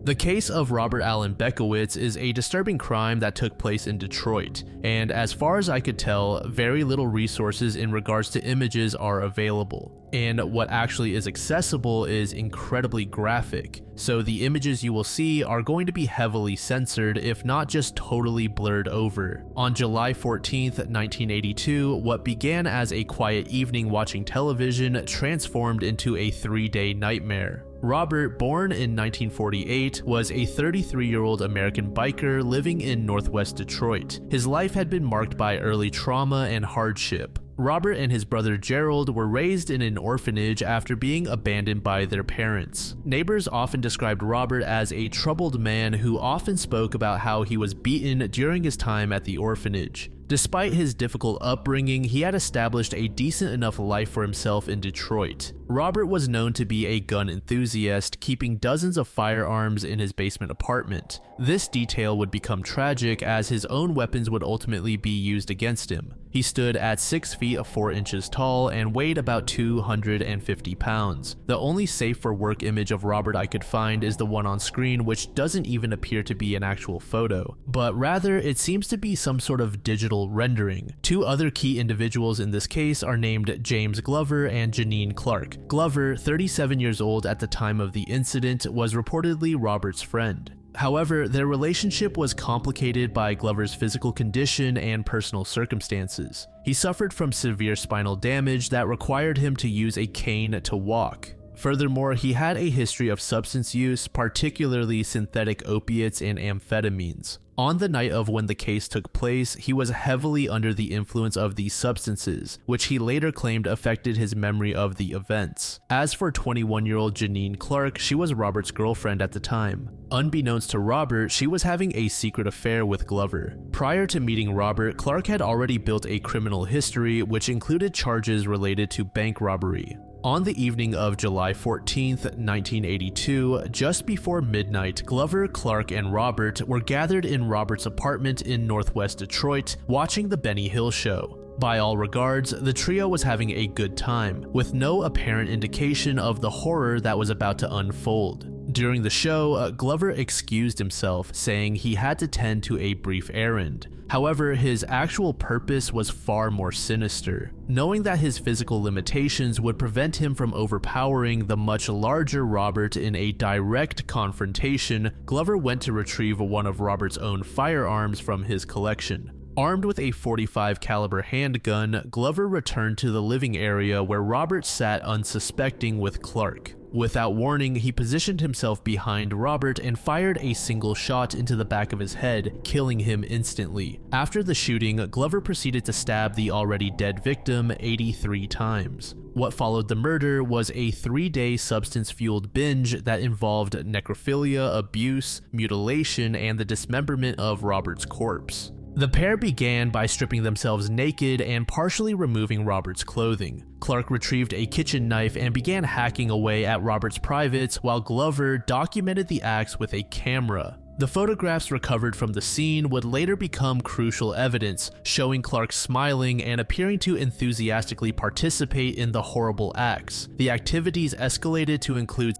The case of Robert Allen Bekowitz is a disturbing crime that took place in Detroit, and as far as I could tell, very little resources in regards to images are available. And what actually is accessible is incredibly graphic, so the images you will see are going to be heavily censored, if not just totally blurred over. On July 14th, 1982, what began as a quiet evening watching television transformed into a 3-day nightmare. Robert, born in 1948, was a 33-year-old American biker living in northwest Detroit. His life had been marked by early trauma and hardship. Robert and his brother Gerald were raised in an orphanage after being abandoned by their parents. Neighbors often described Robert as a troubled man who often spoke about how he was beaten during his time at the orphanage. Despite his difficult upbringing, he had established a decent enough life for himself in Detroit. Robert was known to be a gun enthusiast, keeping dozens of firearms in his basement apartment. This detail would become tragic as his own weapons would ultimately be used against him. He stood at 6 feet 4 inches tall and weighed about 250 pounds. The only safe for work image of Robert I could find is the one on screen, which doesn't even appear to be an actual photo, but rather it seems to be some sort of digital rendering. Two other key individuals in this case are named James Glover and Janine Clark. Glover, 37 years old at the time of the incident, was reportedly Robert's friend. However, their relationship was complicated by Glover's physical condition and personal circumstances. He suffered from severe spinal damage that required him to use a cane to walk. Furthermore, he had a history of substance use, particularly synthetic opiates and amphetamines. On the night of when the case took place, he was heavily under the influence of these substances, which he later claimed affected his memory of the events. As for 21-year-old Janine Clark, she was Robert's girlfriend at the time. Unbeknownst to Robert, she was having a secret affair with Glover. Prior to meeting Robert, Clark had already built a criminal history, which included charges related to bank robbery. On the evening of July 14th, 1982, just before midnight, Glover, Clark, and Robert were gathered in Robert's apartment in northwest Detroit, watching the Benny Hill Show. By all regards, the trio was having a good time, with no apparent indication of the horror that was about to unfold. During the show, Glover excused himself, saying he had to tend to a brief errand. However, his actual purpose was far more sinister. Knowing that his physical limitations would prevent him from overpowering the much larger Robert in a direct confrontation, Glover went to retrieve one of Robert's own firearms from his collection. Armed with a .45 caliber handgun, Glover returned to the living area where Robert sat unsuspecting with Clark. Without warning, he positioned himself behind Robert and fired a single shot into the back of his head, killing him instantly. After the shooting, Glover proceeded to stab the already dead victim 83 times. What followed the murder was a 3-day substance-fueled binge that involved necrophilia, abuse, mutilation, and the dismemberment of Robert's corpse. The pair began by stripping themselves naked and partially removing Robert's clothing. Clark retrieved a kitchen knife and began hacking away at Robert's privates, while Glover documented the acts with a camera. The photographs recovered from the scene would later become crucial evidence, showing Clark smiling and appearing to enthusiastically participate in the horrible acts. The activities escalated to include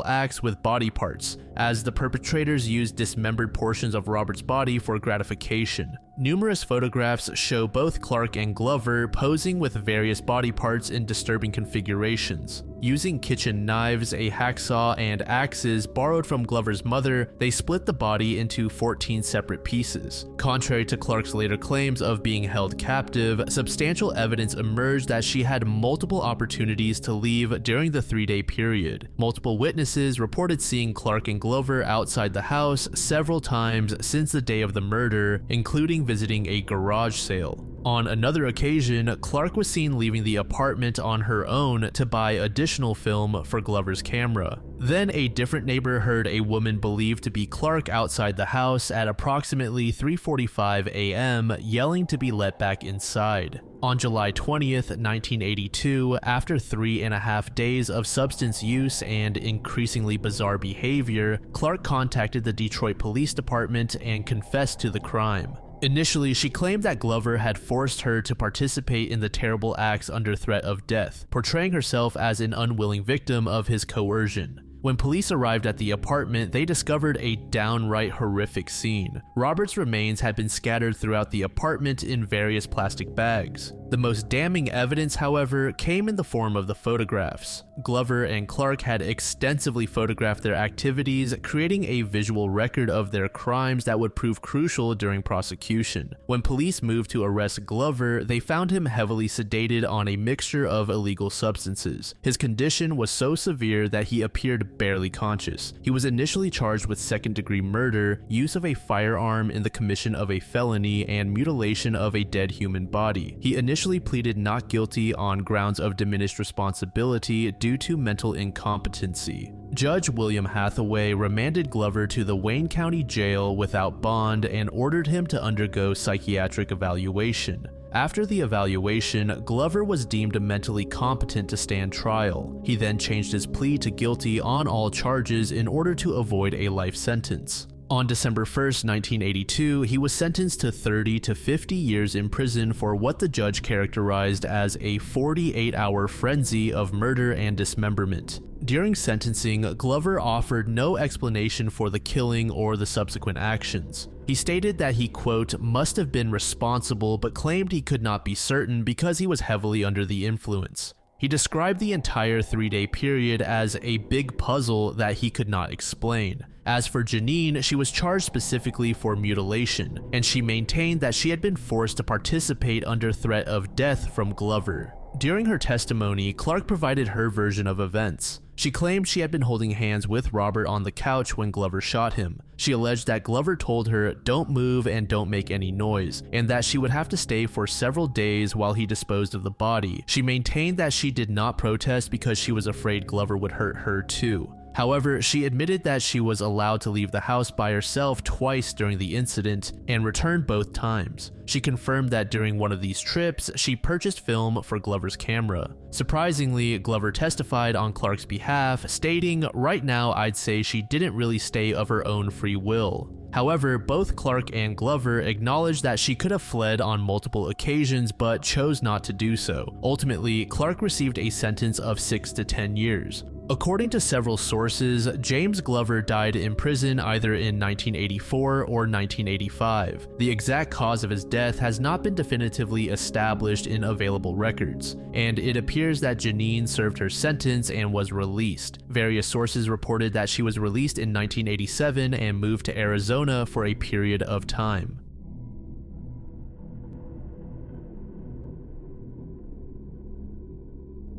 acts with body parts, as the perpetrators used dismembered portions of Robert's body for gratification. Numerous photographs show both Clark and Glover posing with various body parts in disturbing configurations. Using kitchen knives, a hacksaw, and axes borrowed from Glover's mother, they split the body into 14 separate pieces. Contrary to Clark's later claims of being held captive, substantial evidence emerged that she had multiple opportunities to leave during the 3-day period. Multiple witnesses reported seeing Clark and Glover outside the house several times since the day of the murder, including visiting a garage sale. On another occasion, Clark was seen leaving the apartment on her own to buy additional film for Glover's camera. Then a different neighbor heard a woman believed to be Clark outside the house at approximately 3:45 a.m. yelling to be let back inside. On July 20th, 1982, after 3.5 days of substance use and increasingly bizarre behavior, Clark contacted the Detroit Police Department and confessed to the crime. Initially, she claimed that Glover had forced her to participate in the terrible acts under threat of death, portraying herself as an unwilling victim of his coercion. When police arrived at the apartment, they discovered a downright horrific scene. Robert's remains had been scattered throughout the apartment in various plastic bags. The most damning evidence, however, came in the form of the photographs. Glover and Clark had extensively photographed their activities, creating a visual record of their crimes that would prove crucial during prosecution. When police moved to arrest Glover, they found him heavily sedated on a mixture of illegal substances. His condition was so severe that he appeared barely conscious. He was initially charged with second-degree murder, use of a firearm in the commission of a felony, and mutilation of a dead human body. He initially pleaded not guilty on grounds of diminished responsibility due to mental incompetency. Judge William Hathaway remanded Glover to the Wayne County Jail without bond and ordered him to undergo psychiatric evaluation. After the evaluation, Glover was deemed mentally competent to stand trial. He then changed his plea to guilty on all charges in order to avoid a life sentence. On December 1st, 1982, he was sentenced to 30 to 50 years in prison for what the judge characterized as a 48-hour frenzy of murder and dismemberment. During sentencing, Glover offered no explanation for the killing or the subsequent actions. He stated that he, quote, must have been responsible, but claimed he could not be certain because he was heavily under the influence. He described the entire 3-day period as a big puzzle that he could not explain. As for Janine, she was charged specifically for mutilation, and she maintained that she had been forced to participate under threat of death from Glover. During her testimony, Clark provided her version of events. She claimed she had been holding hands with Robert on the couch when Glover shot him. She alleged that Glover told her, "Don't move and don't make any noise," and that she would have to stay for several days while he disposed of the body. She maintained that she did not protest because she was afraid Glover would hurt her too. However, she admitted that she was allowed to leave the house by herself twice during the incident and returned both times. She confirmed that during one of these trips, she purchased film for Glover's camera. Surprisingly, Glover testified on Clark's behalf, stating, "Right now I'd say she didn't really stay of her own free will." However, both Clark and Glover acknowledged that she could have fled on multiple occasions but chose not to do so. Ultimately, Clark received a sentence of 6 to 10 years. According to several sources, James Glover died in prison either in 1984 or 1985. The exact cause of his death has not been definitively established in available records, and it appears that Janine served her sentence and was released. Various sources reported that she was released in 1987 and moved to Arizona for a period of time.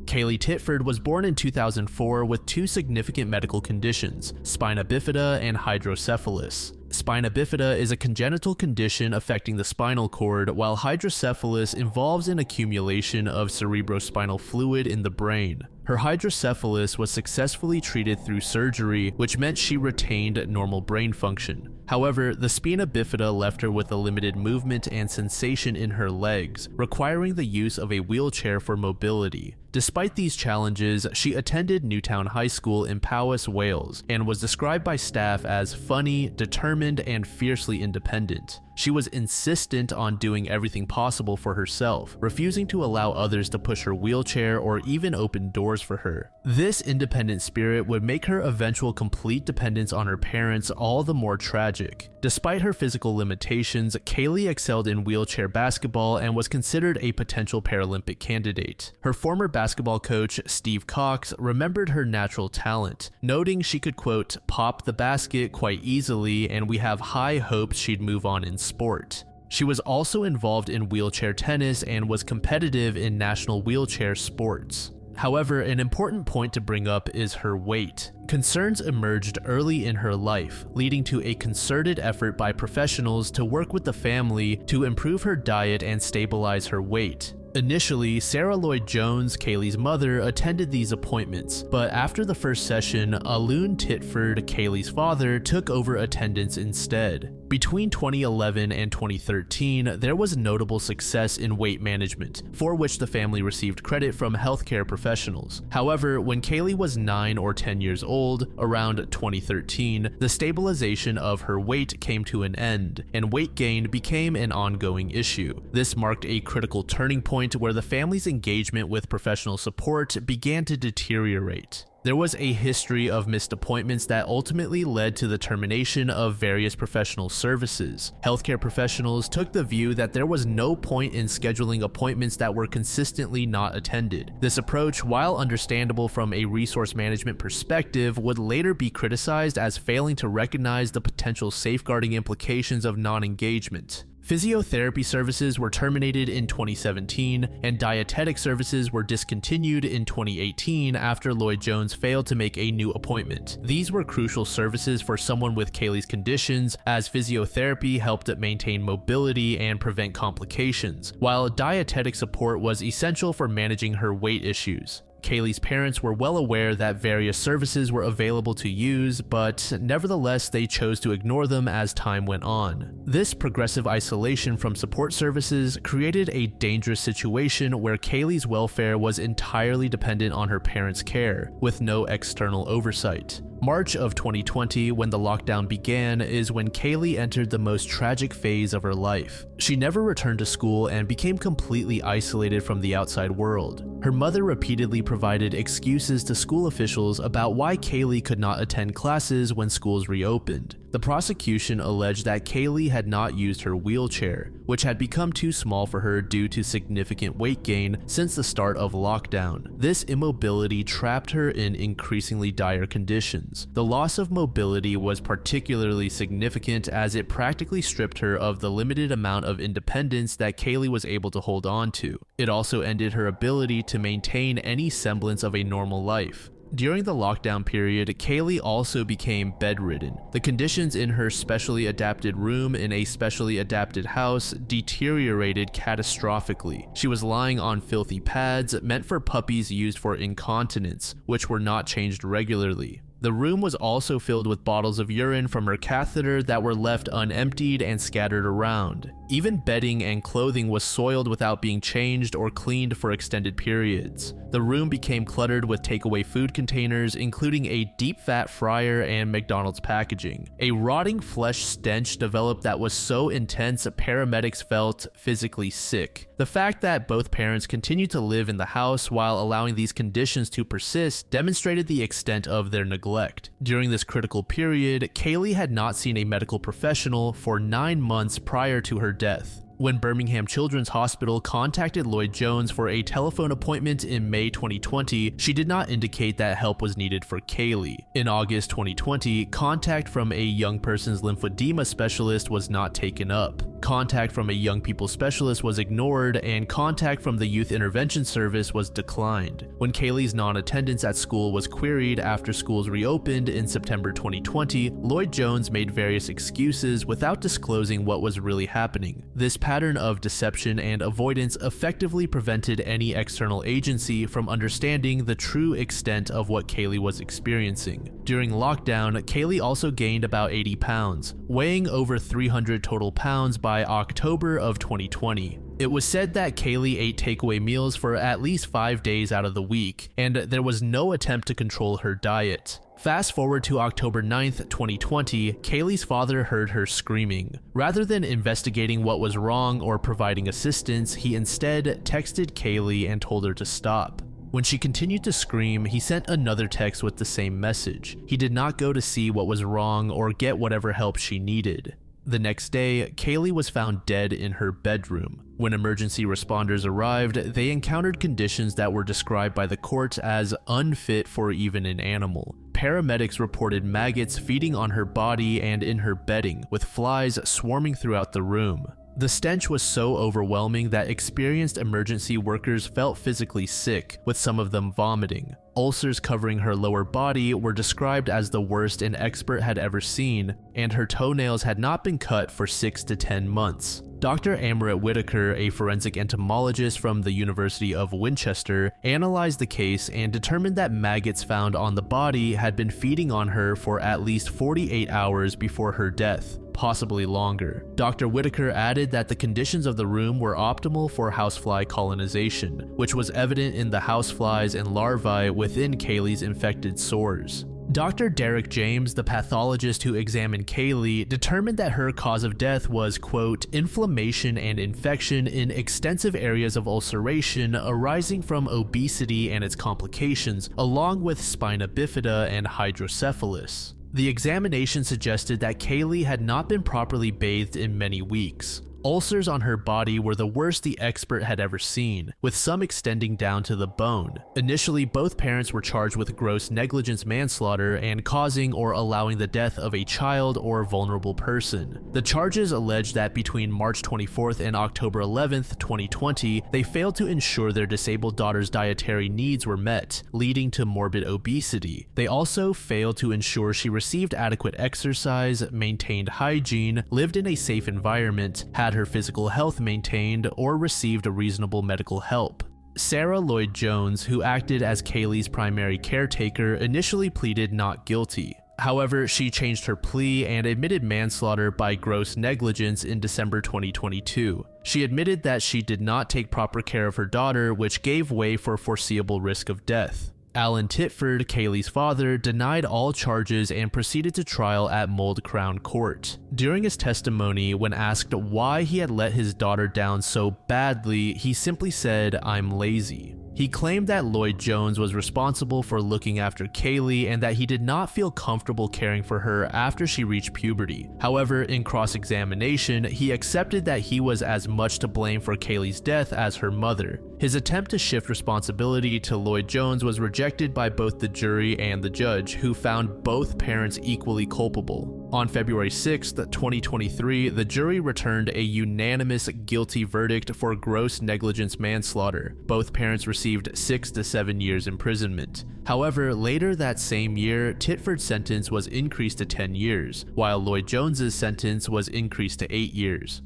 Kaylee Titford was born in 2004 with two significant medical conditions, spina bifida and hydrocephalus. Spina bifida is a congenital condition affecting the spinal cord, while hydrocephalus involves an accumulation of cerebrospinal fluid in the brain. Her hydrocephalus was successfully treated through surgery, which meant she retained normal brain function. However, the spina bifida left her with a limited movement and sensation in her legs, requiring the use of a wheelchair for mobility. Despite these challenges, she attended Newtown High School in Powys, Wales, and was described by staff as funny, determined, and fiercely independent. She was insistent on doing everything possible for herself, refusing to allow others to push her wheelchair or even open doors for her. This independent spirit would make her eventual complete dependence on her parents all the more tragic. Despite her physical limitations, Kaylee excelled in wheelchair basketball and was considered a potential Paralympic candidate. Her former basketball coach, Steve Cox, remembered her natural talent, noting she could, quote, pop the basket quite easily, and we have high hopes she'd move on in sport. She was also involved in wheelchair tennis and was competitive in national wheelchair sports. However, an important point to bring up is her weight. Concerns emerged early in her life, leading to a concerted effort by professionals to work with the family to improve her diet and stabilize her weight. Initially, Sarah Lloyd Jones, Kaylee's mother, attended these appointments, but after the first session, Alun Titford, Kaylee's father, took over attendance instead. Between 2011 and 2013, there was notable success in weight management, for which the family received credit from healthcare professionals. However, when Kaylee was 9 or 10 years old, around 2013, the stabilization of her weight came to an end, and weight gain became an ongoing issue. This marked a critical turning point point where the family's engagement with professional support began to deteriorate. There was a history of missed appointments that ultimately led to the termination of various professional services. Healthcare professionals took the view that there was no point in scheduling appointments that were consistently not attended. This approach, while understandable from a resource management perspective, would later be criticized as failing to recognize the potential safeguarding implications of non-engagement. Physiotherapy services were terminated in 2017, and dietetic services were discontinued in 2018 after Lloyd Jones failed to make a new appointment. These were crucial services for someone with Kaylee's conditions, as physiotherapy helped maintain mobility and prevent complications, while dietetic support was essential for managing her weight issues. Kaylee's parents were well aware that various services were available to use, but nevertheless they chose to ignore them as time went on. This progressive isolation from support services created a dangerous situation where Kaylee's welfare was entirely dependent on her parents' care, with no external oversight. March of 2020, when the lockdown began, is when Kaylee entered the most tragic phase of her life. She never returned to school and became completely isolated from the outside world. Her mother repeatedly provided excuses to school officials about why Kaylee could not attend classes when schools reopened. The prosecution alleged that Kaylee had not used her wheelchair, which had become too small for her due to significant weight gain since the start of lockdown. This immobility trapped her in increasingly dire conditions. The loss of mobility was particularly significant as it practically stripped her of the limited amount of independence that Kaylee was able to hold on to. It also ended her ability to maintain any semblance of a normal life. During the lockdown period, Kaylee also became bedridden. The conditions in her specially adapted room in a specially adapted house deteriorated catastrophically. She was lying on filthy pads meant for puppies used for incontinence, which were not changed regularly. The room was also filled with bottles of urine from her catheter that were left unemptied and scattered around. Even bedding and clothing was soiled without being changed or cleaned for extended periods. The room became cluttered with takeaway food containers, including a deep-fat fryer and McDonald's packaging. A rotting flesh stench developed that was so intense paramedics felt physically sick. The fact that both parents continued to live in the house while allowing these conditions to persist demonstrated the extent of their neglect. During this critical period, Kaylee had not seen a medical professional for 9 months prior to her death. When Birmingham Children's Hospital contacted Lloyd Jones for a telephone appointment in May 2020, she did not indicate that help was needed for Kaylee. In August 2020, contact from a young person's lymphedema specialist was not taken up. Contact from a young people specialist was ignored, and contact from the Youth Intervention Service was declined. When Kaylee's non-attendance at school was queried after schools reopened in September 2020, Lloyd Jones made various excuses without disclosing what was really happening. This pattern of deception and avoidance effectively prevented any external agency from understanding the true extent of what Kaylee was experiencing. During lockdown, Kaylee also gained about 80 pounds, weighing over 300 total pounds by October of 2020. It was said that Kaylee ate takeaway meals for at least 5 days out of the week, and there was no attempt to control her diet. Fast forward to October 9th, 2020, Kaylee's father heard her screaming. Rather than investigating what was wrong or providing assistance, he instead texted Kaylee and told her to stop. When she continued to scream, he sent another text with the same message. He did not go to see what was wrong or get whatever help she needed. The next day, Kaylee was found dead in her bedroom. When emergency responders arrived, they encountered conditions that were described by the court as unfit for even an animal. Paramedics reported maggots feeding on her body and in her bedding, with flies swarming throughout the room. The stench was so overwhelming that experienced emergency workers felt physically sick, with some of them vomiting. Ulcers covering her lower body were described as the worst an expert had ever seen, and her toenails had not been cut for 6 to 10 months. Dr. Amrit Whitaker, a forensic entomologist from the University of Winchester, analyzed the case and determined that maggots found on the body had been feeding on her for at least 48 hours before her death, possibly longer. Dr. Whitaker added that the conditions of the room were optimal for housefly colonization, which was evident in the houseflies and larvae within Kaylee's infected sores. Dr. Derek James, the pathologist who examined Kaylee, determined that her cause of death was, quote, inflammation and infection in extensive areas of ulceration arising from obesity and its complications, along with spina bifida and hydrocephalus. The examination suggested that Kaylee had not been properly bathed in many weeks. Ulcers on her body were the worst the expert had ever seen, with some extending down to the bone. Initially, both parents were charged with gross negligence manslaughter and causing or allowing the death of a child or vulnerable person. The charges alleged that between March 24th and October 11th, 2020, they failed to ensure their disabled daughter's dietary needs were met, leading to morbid obesity. They also failed to ensure she received adequate exercise, maintained hygiene, lived in a safe environment, had her physical health maintained, or received reasonable medical help. Sarah Lloyd Jones, who acted as Kaylee's primary caretaker, initially pleaded not guilty. However, she changed her plea and admitted manslaughter by gross negligence in December 2022. She admitted that she did not take proper care of her daughter, which gave way for foreseeable risk of death. Alan Titford, Kaylee's father, denied all charges and proceeded to trial at Mold Crown Court. During his testimony, when asked why he had let his daughter down so badly, he simply said, "I'm lazy." He claimed that Lloyd Jones was responsible for looking after Kaylee and that he did not feel comfortable caring for her after she reached puberty. However, in cross-examination, he accepted that he was as much to blame for Kaylee's death as her mother. His attempt to shift responsibility to Lloyd Jones was rejected by both the jury and the judge, who found both parents equally culpable. On February 6, 2023, the jury returned a unanimous guilty verdict for gross negligence manslaughter. Both parents received 6 to 7 years imprisonment. However, later that same year, Titford's sentence was increased to 10 years, while Lloyd Jones's sentence was increased to 8 years.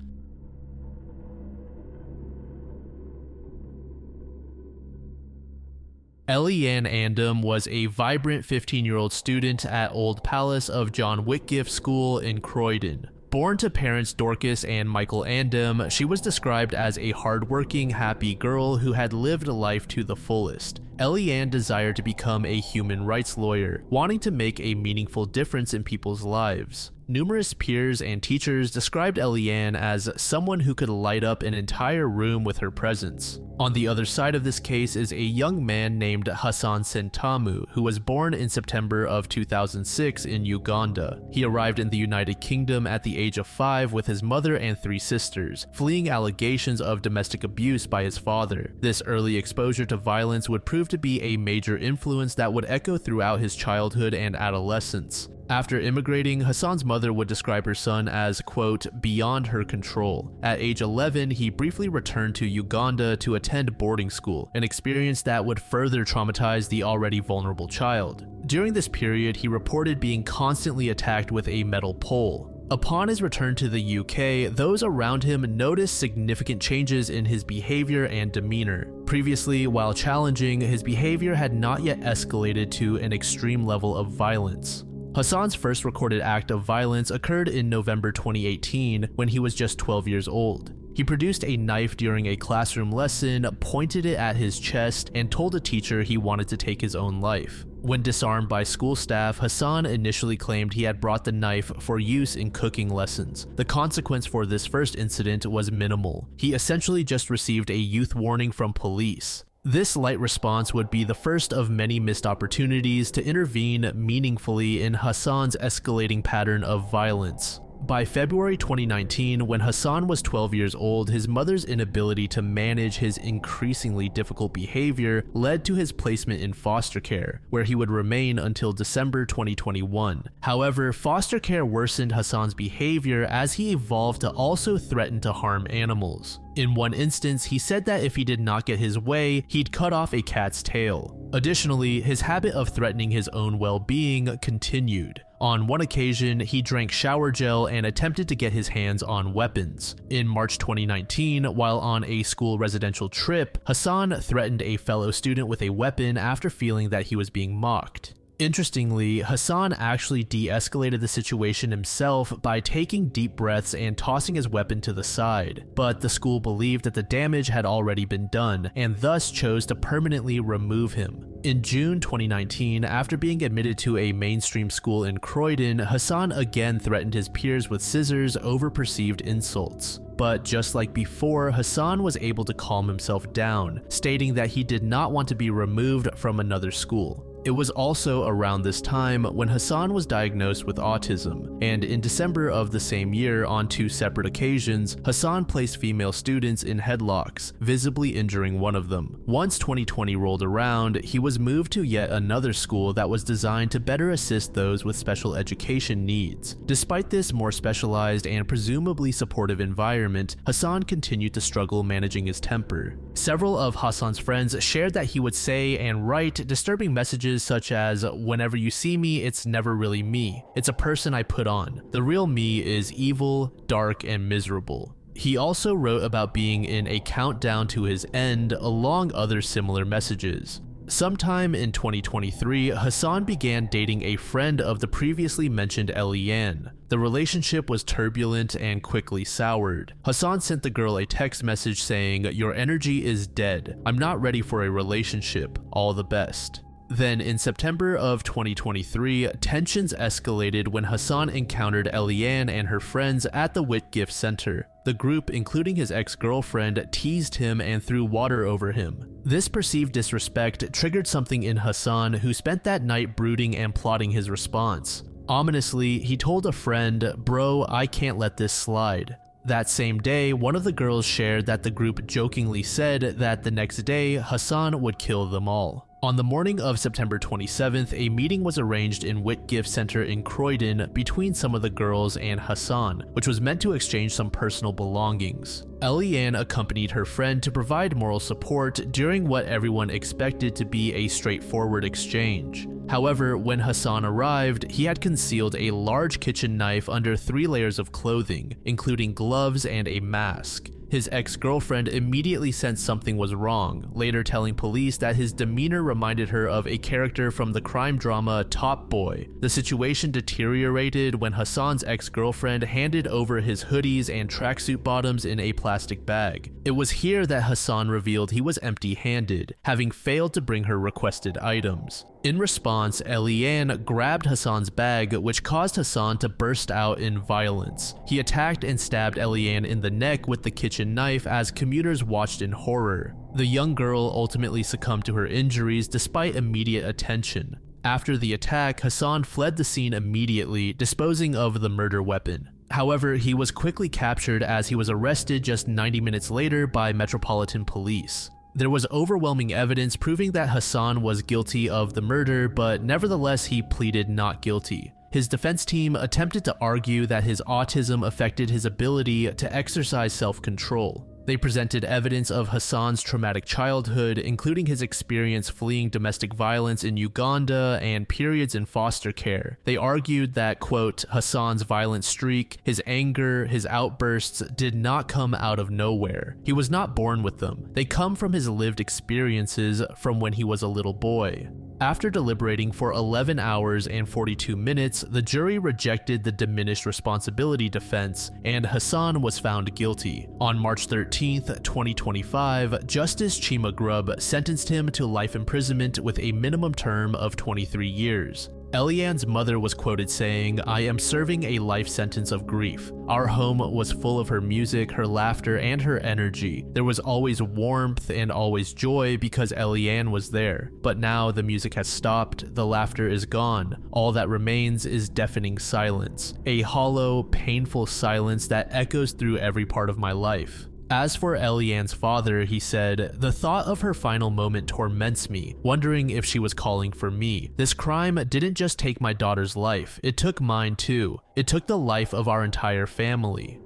Ellie-Ann Andom was a vibrant 15-year-old student at Old Palace of John Whitgift School in Croydon. Born to parents Dorcas and Michael Andom, she was described as a hardworking, happy girl who had lived life to the fullest. Ellie-Ann desired to become a human rights lawyer, wanting to make a meaningful difference in people's lives. Numerous peers and teachers described Ellie-Ann as someone who could light up an entire room with her presence. On the other side of this case is a young man named Hassan Sentamu, who was born in September of 2006 in Uganda. He arrived in the United Kingdom at the age of 5 with his mother and 3 sisters, fleeing allegations of domestic abuse by his father. This early exposure to violence would prove to be a major influence that would echo throughout his childhood and adolescence. After immigrating, Hassan's mother would describe her son as, quote, beyond her control. At age 11, he briefly returned to Uganda to attend boarding school, an experience that would further traumatize the already vulnerable child. During this period, he reported being constantly attacked with a metal pole. Upon his return to the UK, those around him noticed significant changes in his behavior and demeanor. Previously, while challenging, his behavior had not yet escalated to an extreme level of violence. Hassan's first recorded act of violence occurred in November 2018 when he was just 12 years old. He produced a knife during a classroom lesson, pointed it at his chest, and told a teacher he wanted to take his own life. When disarmed by school staff, Hassan initially claimed he had brought the knife for use in cooking lessons. The consequence for this first incident was minimal. He essentially just received a youth warning from police. This light response would be the first of many missed opportunities to intervene meaningfully in Hassan's escalating pattern of violence. By February 2019, when Hassan was 12 years old, his mother's inability to manage his increasingly difficult behavior led to his placement in foster care, where he would remain until December 2021. However, foster care worsened Hassan's behavior as he evolved to also threaten to harm animals. In one instance, he said that if he did not get his way, he'd cut off a cat's tail. Additionally, his habit of threatening his own well-being continued. On one occasion, he drank shower gel and attempted to get his hands on weapons. In March 2019, while on a school residential trip, Hassan threatened a fellow student with a weapon after feeling that he was being mocked. Interestingly, Hassan actually de-escalated the situation himself by taking deep breaths and tossing his weapon to the side, but the school believed that the damage had already been done and thus chose to permanently remove him. In June 2019, after being admitted to a mainstream school in Croydon, Hassan again threatened his peers with scissors over perceived insults. But just like before, Hassan was able to calm himself down, stating that he did not want to be removed from another school. It was also around this time when Hassan was diagnosed with autism, and in December of the same year, on 2 separate occasions, Hassan placed female students in headlocks, visibly injuring one of them. Once 2020 rolled around, he was moved to yet another school that was designed to better assist those with special education needs. Despite this more specialized and presumably supportive environment, Hassan continued to struggle managing his temper. Several of Hassan's friends shared that he would say and write disturbing messages such as, "Whenever you see me, it's never really me. It's a person I put on. The real me is evil, dark, and miserable." He also wrote about being in a countdown to his end, along other similar messages. Sometime in 2023, Hassan began dating a friend of the previously mentioned Eliane. The relationship was turbulent and quickly soured. Hassan sent the girl a text message saying, "Your energy is dead. I'm not ready for a relationship. All the best." Then in September of 2023, tensions escalated when Hassan encountered Eliane and her friends at the Whitgift Center. The group, including his ex-girlfriend, teased him and threw water over him. This perceived disrespect triggered something in Hassan, who spent that night brooding and plotting his response. Ominously, he told a friend, "Bro, I can't let this slide." That same day, one of the girls shared that the group jokingly said that the next day, Hassan would kill them all. On the morning of September 27th, a meeting was arranged in Whitgift Center in Croydon between some of the girls and Hassan, which was meant to exchange some personal belongings. Eliane accompanied her friend to provide moral support during what everyone expected to be a straightforward exchange. However, when Hassan arrived, he had concealed a large kitchen knife under 3 layers of clothing, including gloves and a mask. His ex-girlfriend immediately sensed something was wrong, later telling police that his demeanor reminded her of a character from the crime drama Top Boy. The situation deteriorated when Hassan's ex-girlfriend handed over his hoodies and tracksuit bottoms in a plastic bag. It was here that Hassan revealed he was empty-handed, having failed to bring her requested items. In response, Eliane grabbed Hassan's bag, which caused Hassan to burst out in violence. He attacked and stabbed Eliane in the neck with the kitchen knife as commuters watched in horror. The young girl ultimately succumbed to her injuries despite immediate attention. After the attack, Hassan fled the scene immediately, disposing of the murder weapon. However, he was quickly captured as he was arrested just 90 minutes later by Metropolitan Police. There was overwhelming evidence proving that Hassan was guilty of the murder, but nevertheless he pleaded not guilty. His defense team attempted to argue that his autism affected his ability to exercise self-control. They presented evidence of Hassan's traumatic childhood, including his experience fleeing domestic violence in Uganda and periods in foster care. They argued that, quote, Hassan's violent streak, his anger, his outbursts did not come out of nowhere. He was not born with them. They come from his lived experiences from when he was a little boy. After deliberating for 11 hours and 42 minutes, the jury rejected the diminished responsibility defense, and Hassan was found guilty. On March 13th, 2025, Justice Chima Grubb sentenced him to life imprisonment with a minimum term of 23 years. Eliane's mother was quoted saying, "I am serving a life sentence of grief. Our home was full of her music, her laughter, and her energy. There was always warmth and always joy because Eliane was there. But now the music has stopped, the laughter is gone. All that remains is deafening silence. A hollow, painful silence that echoes through every part of my life." As for Eliane's father, he said, "The thought of her final moment torments me, wondering if she was calling for me. This crime didn't just take my daughter's life, it took mine too. It took the life of our entire family."